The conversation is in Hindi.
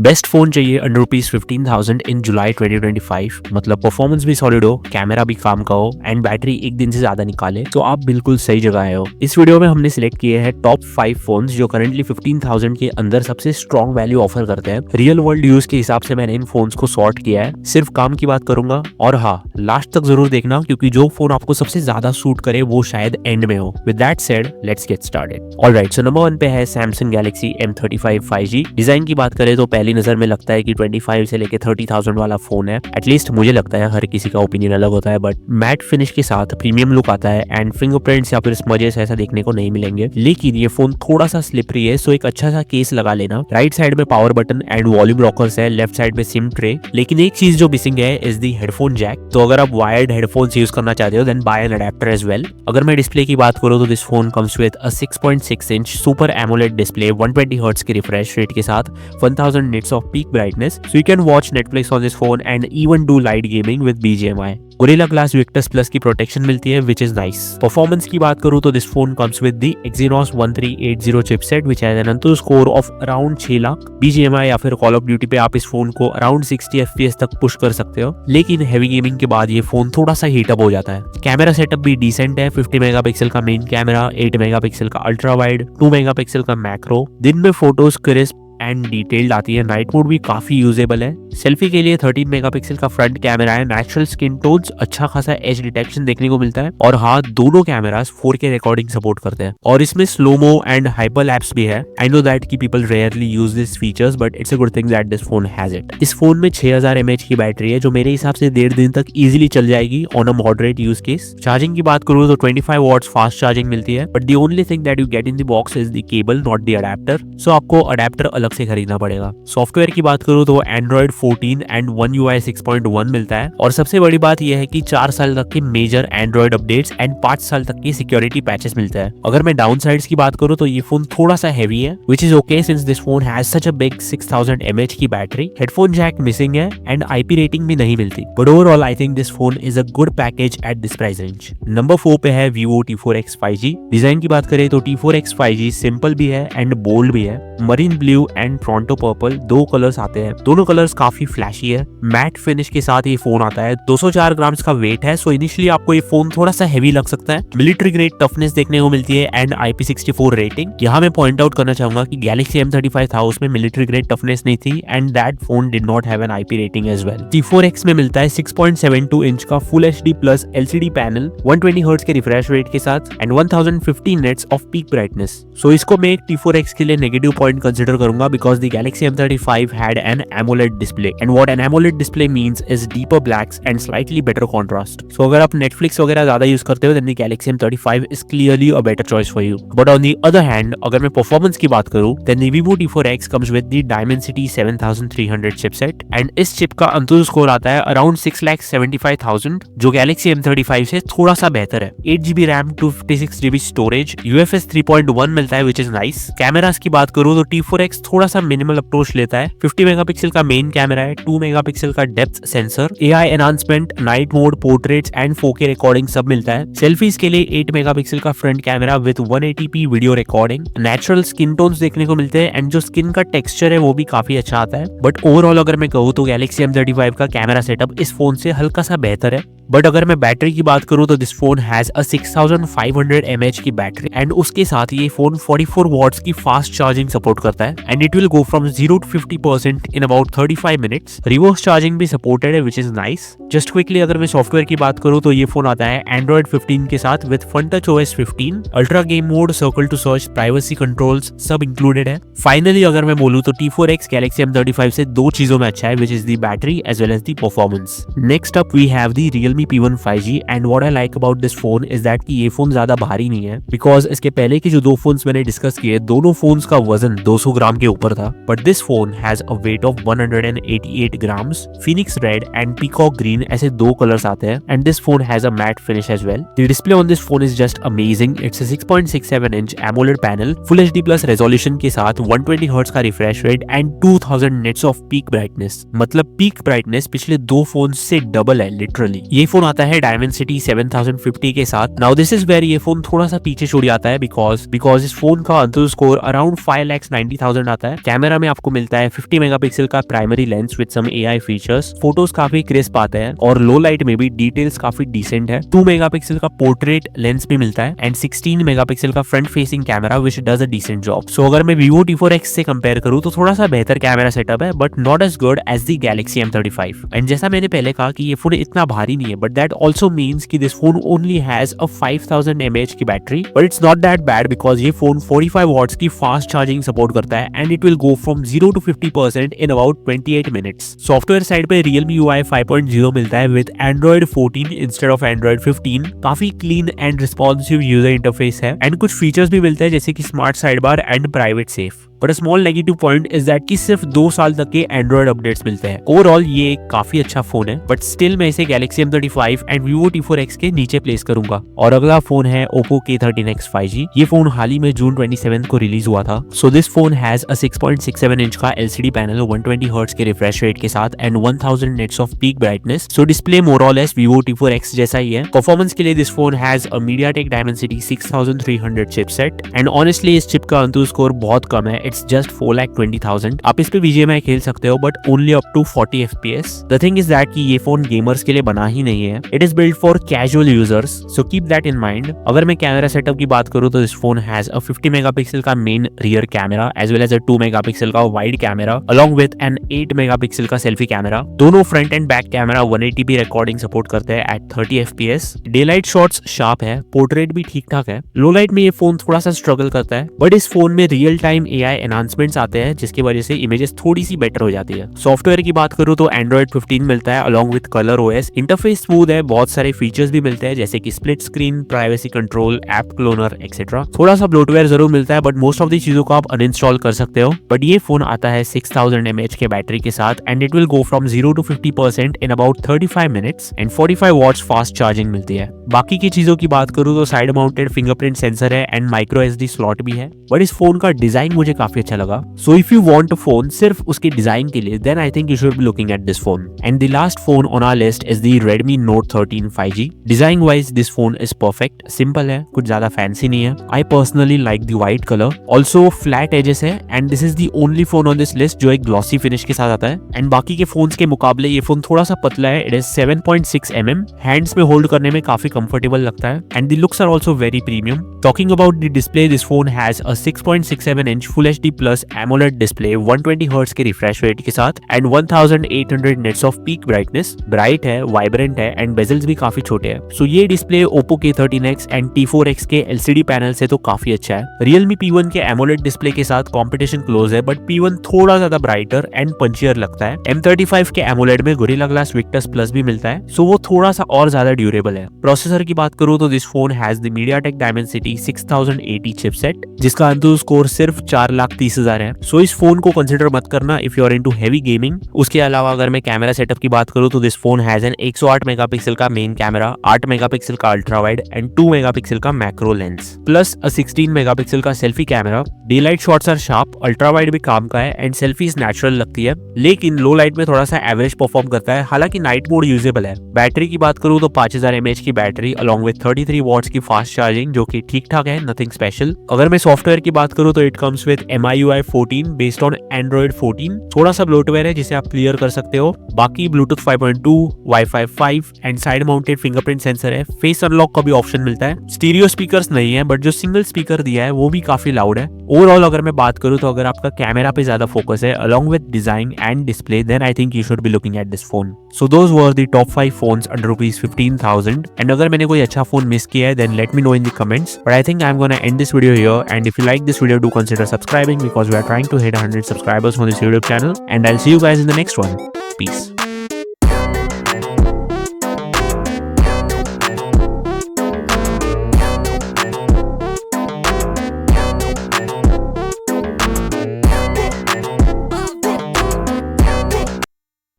बेस्ट फोन चाहिए अंडर ₹15,000 इन जुलाई 2025। मतलब परफॉर्मेंस भी सॉलिड हो, कैमरा भी काम का हो एंड बैटरी एक दिन से ज्यादा निकाले, तो आप बिल्कुल सही जगह आए हो। इस वीडियो में हमने सिलेक्ट किए हैं टॉप 5 फोन्स जो करंटली 15,000 के अंदर सबसे स्ट्रॉन्ग वैल्यू ऑफर करते हैं। रियल वर्ल्ड यूज के हिसाब से मैंने इन फोन्स को सॉर्ट किया है, सिर्फ काम की बात करूंगा। और हाँ, लास्ट तक जरूर देखना क्योंकि जो फोन आपको सबसे ज्यादा सूट करे वो शायद एंड में हो। With that said, let's get started. Alright, so number 1 पे है Samsung Galaxy M35 5G। Design की बात करें तो पहली नजर में लगता है कि 25 से लेके 30,000 वाला फोन है। एटलीस्ट मुझे लगता है, हर किसी का ओपिनियन अलग होता है, बट मैट फिनिश के साथ प्रीमियम लुक आता है एंड फिंगरप्रिंट्स या फिर स्मजेस ऐसा देखने को नहीं मिलेंगे। लेकिन ये फोन थोड़ा सा स्लिपरी है, सो एक अच्छा सा केस लगा लेना। राइट साइड में power button and volume rockers है, लेफ्ट साइड में सिम ट्रे। लेकिन एक चीज जो मिसिंग है इज दी हेडफोन जैक। तो अगर आप वायर्ड हेडफोन्स यूज करना चाहते हो then by an adapter as well. अगर मैं डिस्प्ले की बात करूं तो this phone comes with a 6.6 inch super AMOLED display 120 hertz के रिफ्रेश रेट के साथ 1000 nits of peak brightness, so you can watch Netflix on this phone and even do light gaming with BGMI. Gorilla Glass Victus Plus की प्रोटेक्शन मिलती है which is nice. परफॉर्मेंस की बात करूं तो this phone comes with the Exynos 1380 chipset which has an ANTU score of around 6 lakh. BGMI या फिर Call of Duty पे आप इस फोन को around 60 FPS तक पुश कर सकते हो, लेकिन हेवी गेमिंग के बाद ये फोन थोड़ा सा हीटअप हो जाता है। कैमरा सेटअप भी डिसेंट है, 50 मेगापिक्सल का मेन कैमरा, 8 मेगापिक्सल का अल्ट्रा वाइड, 2 मेगापिक्सल का मैक्रो। दिन में फोटोज क्रिस्प एंड डिटेल्ड आती है, नाइट मोड भी काफी यूजेबल है। सेल्फी के लिए 13 मेगापिक्सल का फ्रंट कैमरा है, नेचुरल स्किन टोन्स, अच्छा खासा एज डिटेक्शन देखने को मिलता है। और हाँ, दोनों कैमरास 4K रिकॉर्डिंग सपोर्ट करते हैं और इसमें स्लोमो एंड हाइपर लैप्स भी है। आई नो दैट की people rarely use this features but it's a good thing that this phone has it. इस फोन में 6000 mAh की बैटरी है जो मेरे हिसाब से 1.5 दिन तक इजिली चल जाएगी on a moderate use case. Charging की बात करूँ तो 25 वॉट्स फास्ट चार्जिंग मिलती है, but the only thing that you get in the box is the cable, not the adapter. So आपको अडेप्टर अलग से खरीदना पड़ेगा। सॉफ्टवेयर की बात करूं तो Android 14 एंड One UI 6.1 मिलता है और सबसे बड़ी बात यह है कि 4 साल तक के मेजर Android अपडेट्स एंड 5 साल तक की सिक्योरिटी पैचेस मिलता है। अगर मैं डाउन साइड्स की बात करूं तो ये फोन थोड़ा सा हैवी है which is okay since this phone has such a big 6000 mAh की बैटरी। हेडफोन जैक मिसिंग है एंड IP रेटिंग भी नहीं मिलती, but overall I think this phone is a good package at this price range. Number 4 पे है Vivo T4X 5G। डिजाइन की बात करें तो T4X 5G सिंपल भी है एंड बोल्ड भी है। Marine blue and Toronto purple दो कलर्स आते हैं, दोनों कलर्स काफी फ्लैशी है। मैट फिनिश के साथ ये फोन आता है, 204 ग्राम्स का वेट है, सो इनिशियली आपको ये फोन थोड़ा सा हेवी लग सकता है। मिलिट्री ग्रेड टफनेस देखने को मिलती है एंड IP64 रेटिंग। यहाँ मैं पॉइंट आउट करना चाहूंगा कि गैलेक्सी M35 था, उसमें मिलिट्री ग्रेड टफनेस नहीं थी and that phone did not have an IP rating as well. T4X में मिलता है 6.72 इंच का full HD plus LCD panel 120 hertz के रिफ्रेश रेट के साथ and 1050 nits of peak brightness. So इसको मैं एक T4X के लिए नेगेटिव पॉइंट कंसिडर करूंगा because the Galaxy M35 had an AMOLED display and what an AMOLED display means is deeper blacks and slightly better contrast. So अगर आप Netflix वगैरह ज्यादा यूज करते हो then the Galaxy M35 is clearly a better choice for you. But on the other hand, अगर मैं परफॉर्मेंस की बात करूं then the Vivo T4X comes with the Dimensity 7300 chipset and इस चिप का अंतुल स्कोर आता है around 6,75,000 जो Galaxy M35 से थोड़ा सा बेहतर है। 8GB RAM 256GB storage, UFS 3.1 मिलता है which is nice। कैमरास की बात करूं तो T4X थोड़ा सा मिनिमल अप्रोच लेता है। 50 मेगापिक्सल का मेन कैमरा है, 2 मेगापिक्सल का depth sensor, AI enhancement, night mode, portraits and 4K recording सब मिलता है। सेल्फीज के लिए 8 मेगापिक्सल का front camera with 180p video recording, natural skin tones देखने को मिलते हैं एंड जो स्किन का टेक्सचर है वो भी काफी अच्छा आता है। बट ओवरऑल अगर मैं कहूँ तो गैलेक्सी M35 का कैमरा सेटअप इस फोन से हल्का सा बेहतर है। बट अगर मैं बैटरी की बात करूं तो this phone has a 6500 mAh की बैटरी एंड उसके साथ ये फोन 44 वॉट्स की फास्ट चार्जिंग सपोर्ट करता है and it will go from 0 to 50% in about 35 minutes. Reverse charging भी सपोर्टेड है which is nice. Just quickly अगर मैं सॉफ्टवेयर की बात करूं तो ये फोन आता है Android 15 के साथ with FunTouch OS 15, ultra game mode, circle to search, privacy controls सब इंक्लूडेड है। फाइनली अगर मैं बोलूं तो T4X Galaxy M35 से दो चीजों में अच्छा है which is the battery as well as the performance. Next up we have the Realme P1 5G and what I like about this phone is that कि ये फोन ज्यादा भारी नहीं है बिकॉज इसके पहले के जो दो फोन्स मैंने डिस्कस किए दोनों फोन्स का वजन 200 ग्राम के ऊपर था, but this phone has a weight of 188 grams. Phoenix red and peacock green ऐसे दो कलर्स आते हैं and this phone has a matte finish as well. The display on this phone is just amazing. It's a 6.67 inch AMOLED panel, full HD plus resolution के साथ 120 हर्ट्ज का refresh rate and 2000 nits of peak brightness. मतलब पीक ब्राइटनेस पिछले दो फोन से डबल है लिटरली। ये फोन आता है Dimensity 7050 के साथ। नाउ दिस इज वेयर ये फोन थोड़ा सा पीछे छूट जाता है बिकॉज इस फोन का अंतुल स्कोर अराउंड 5,90,000 आता है। कैमरा में आपको मिलता है 50 मेगापिक्सल का primary lens with some AI features. Photos काफी क्रिस्प आते हैं और लो लाइट में भी डिटेल्स काफी डिसेंट है। 2 मेगापिक्सल का पोर्ट्रेट लेंस भी मिलता है एंड 16 मेगापिक्सल का front facing camera which does a decent job. So अगर मैं Vivo T4X से कंपेयर करूं तो थोड़ा सा बेहतर कैमरा सेटअप है but not as good as the Galaxy M35। एंड जैसा मैंने पहले कहा कि ये फोन इतना भारी नहीं है बट दैट ऑल्सो मीन्स कि this phone only has a 5000 mAh की battery, but it's not that bad because ये फोन 45 वॉट्स की फास्ट चार्जिंग सपोर्ट करता है and it will go from 0 to 50% in about 28 minutes. Software side पे Realme UI 5.0 मिलता है with Android 14 instead of Android 15। काफी clean and responsive user interface है एंड कुछ फीचर्स भी मिलते हैं जैसे कि smart side bar and private safe. But a small negative point is that कि सिर्फ 2 साल तक के एंड्रॉइड अपडेट्स मिलते हैं। ओवरऑल ये एक काफी अच्छा फोन है बट स्टिल मैं इसे Galaxy M35 and Vivo T4X के नीचे प्लेस करूंगा। और अगला फोन है Oppo K13X 5G। ये फोन हाल ही में जून 27 को रिलीज हुआ था। So this phone has a 6.67 inch का LCD पैनल 120 हर्ट्ज के रिफ्रेश रेट के साथ and 1000 nits of peak brightness. So display more और लेस Vivo T4X जैसा ही है। परफॉर्मेंस के लिए this phone has a MediaTek Dimensity 6300 chipset and honestly इस चिप का अंतु स्कोर बहुत कम है। It's just 4,20,000। आप इस पे BGMI खेल सकते हो but only up to 40 FPS। The thing is that कि ये फोन गेमर्स के लिए बना ही नहीं है। It is build for casual users, so keep that in mind. अगर मैं कैमरा सेटअप की बात करूं तो this phone has a 50 megapixel का main rear camera as well as a 2 megapixel का wide camera along with an 8 megapixel का सेल्फी कैमरा। दोनों front and back camera 180p recording support करते हैं at 30 FPS। Daylight shots sharp है, पोर्ट्रेट भी ठीक ठाक है। लो लाइट में ये फोन थोड़ा सा स्ट्रगल करता है बट इस फोन में रियल टाइम AI एनहांसमेंट्स आते हैं जिसकी वजह से इमेजेस थोड़ी सी बेटर हो जाती है। सॉफ्टवेयर की बात करूं तो Android 15 मिलता है along with colour OS। Interface smooth है, बहुत सारे फीचर्स भी मिलते हैं जैसे कि split screen, privacy control, app cloner etcetera. थोड़ा सा ब्लोटवेयर जरूर मिलता है बट मोस्ट ऑफ दी चीजों को आप अनइंस्टॉल कर सकते हो। बट ये फोन आता है 6000 mAh के बैटरी के साथ and it will go from 0 to 50% in about 35 minutes and 45 watts fast charging मिलती है। बाकी की चीजों की बात करूं तो साइड माउंटेड फिंगरप्रिंट सेंसर है एंड माइक्रो SD स्लॉट भी है बट इस फोन का डिजाइन मुझे काफी अच्छा लगा। So if you want a phone सिर्फ उसके डिजाइन के लिए then I think you should be looking at this phone. And the last phone on our list is the Redmi Note 13 5G। Design wise this phone is perfect, simple है, कुछ ज्यादा फैंसी नहीं है। I personally like the white colour, also flat edges है and this is the only phone on this list जो एक ग्लॉसी फिनिश के साथ आता है। एंड बाकी के फोन्स के मुकाबले ये फोन थोड़ा सा पतला है। इट इज 7.6 mm, हैंड्स में होल्ड करने में काफी कंफर्टेबल लगता है and the looks are also very premium. Talking about the display, this phone has a 6.67 inch full HD plus AMOLED display 120 hertz के रिफ्रेश रेट के साथ and 1800 nits of peak brightness. Bright है, वाइब्रेंट है एंड बेजल्स भी काफी छोटे हैं। सो ये display Oppo K13X and T4X के LCD पैनल से तो काफी अच्छा है। Realme P1 के AMOLED डिस्प्ले के साथ कंपटीशन क्लोज है बट P1 थोड़ा ज्यादा ब्राइटर एंड पंचियर लगता है। M35 के AMOLED में Gorilla Glass Victus Plus भी मिलता है, सो वो थोड़ा सा और ज्यादा ड्यूरेबल है। प्रोसेसर की बात करूं तो this phone has the MediaTek Dimensity 6080 chipset जिसका अंतु स्कोर सिर्फ 4,30,000 है। सो इस फोन को कंसिडर मत करना if you are into heavy gaming. उसके अलावा अगर मैं कैमरा सेटअप की बात करूं तो this phone has an 108 megapixel का मेन कैमरा, 8 मेगापिक्सल का अल्ट्रा वाइड एंड 2 मेगापिक्सल का macro lens plus a 16 megapixel का selfie camera. Daylight shots are sharp, ultra wide भी काम का है एंड सेल्फीज नेचुरल लगती है लेकिन लो लाइट में थोड़ा सा एवरेज परफॉर्म करता है, हालांकि नाइट मोड यूजेबल है। बैटरी की बात करूं तो 5000 mAh की बैटरी अलोंग विद 33 वॉट्स की फास्ट चार्जिंग जो कि ठीक ठाक है, नथिंग स्पेशल। अगर मैं सॉफ्टवेयर की बात करूं तो it comes with MIUI 14 based on Android 14। थोड़ा सा ब्लोटवेयर है जिसे आप क्लियर कर सकते हो। बाकी Bluetooth 5.2, Wi-Fi 5 and side mounted fingerprint sensor है। फेस अनलॉक का भी ऑप्शन मिलता है। स्टीरियो स्पीकर्स नहीं है बट जो सिंगल स्पीकर दिया है वो भी काफी लाउड है। ओवरऑल अगर मैं बात करूं तो अगर आपका कैमरा पे ज्यादा फोकस है along with design and display then I think you should be looking at this phone. So those were the top 5 phones under ₹15,000 and अगर मैंने कोई अच्छा फोन मिस किया है then let me know in the comments. But I think I am gonna end this video here and if you like this video do consider subscribing because we are trying to hit 100 subscribers on this YouTube channel and I'll see you guys in the next one. Peace.